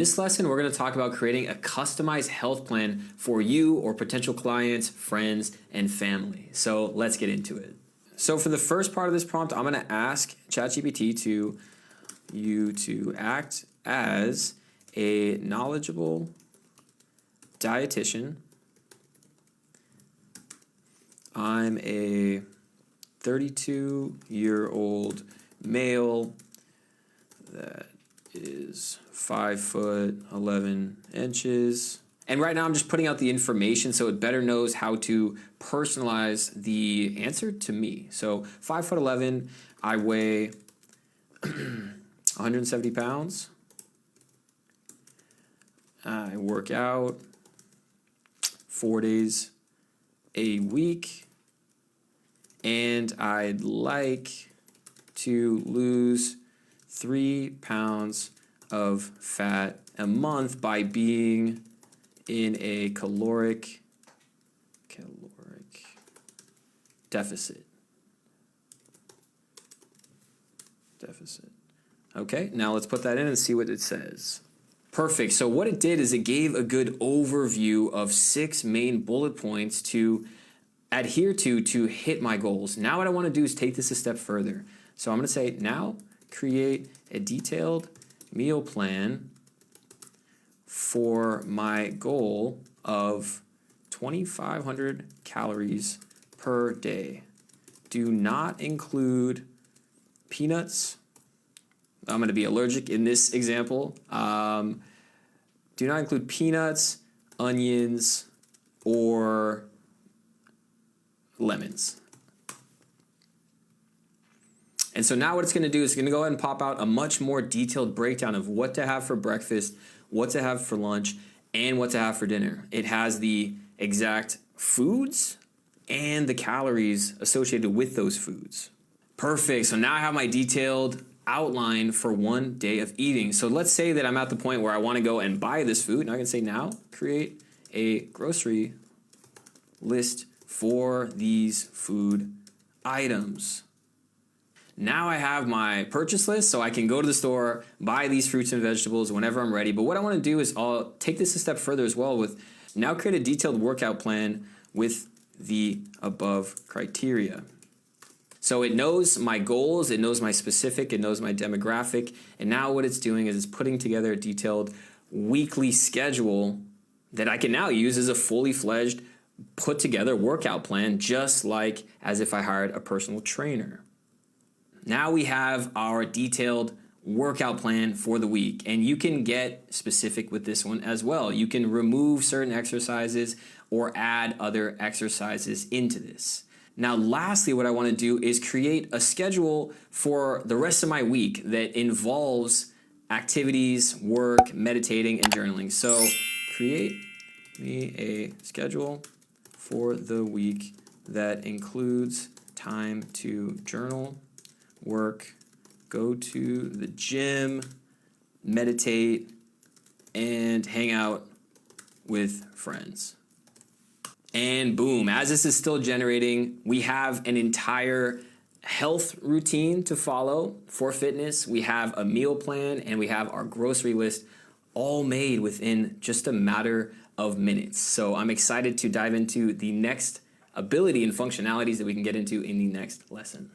This lesson, we're going to talk about creating a customized health plan for you or potential clients, friends, and family. So let's get into it. So for the first part of this prompt, I'm going to ask ChatGPT to act as a knowledgeable dietitian. I'm a 32-year-old male that is 5'11". And right now I'm just putting out the information so it better knows how to personalize the answer to me. So 5'11", I weigh 170 pounds. I work out 4 days a week. And I'd like to lose 3 pounds of fat a month by being in a caloric deficit. Okay, now let's put that in and see what it says. Perfect. So what it did is it gave a good overview of 6 main bullet points to adhere to hit my goals. Now what I want to do is take this a step further. So I'm going to say, now create a detailed meal plan for my goal of 2,500 calories per day. Do not include peanuts. I'm going to be allergic in this example. Do not include peanuts, onions, or lemons. And so now what it's going to do is it's going to go ahead and pop out a much more detailed breakdown of what to have for breakfast, what to have for lunch, and what to have for dinner. It has the exact foods and the calories associated with those foods. Perfect. So now I have my detailed outline for 1 day of eating. So let's say that I'm at the point where I want to go and buy this food. And I can say, now create a grocery list for these food items. Now I have my purchase list, so I can go to the store, buy these fruits and vegetables whenever I'm ready. But what I want to do is I'll take this a step further as well with now create a detailed workout plan with the above criteria. So it knows my goals, it knows my specific, it knows my demographic, and now what it's doing is it's putting together a detailed weekly schedule that I can now use as a fully fledged put together workout plan, just like as if I hired a personal trainer. Now we have our detailed workout plan for the week, and you can get specific with this one as well. You can remove certain exercises or add other exercises into this. Now, lastly, what I want to do is create a schedule for the rest of my week that involves activities, work, meditating, and journaling. So create me a schedule for the week that includes time to journal, work, go to the gym, meditate, and hang out with friends. And boom, as this is still generating, we have an entire health routine to follow for fitness. We have a meal plan and we have our grocery list all made within just a matter of minutes. So I'm excited to dive into the next ability and functionalities that we can get into in the next lesson.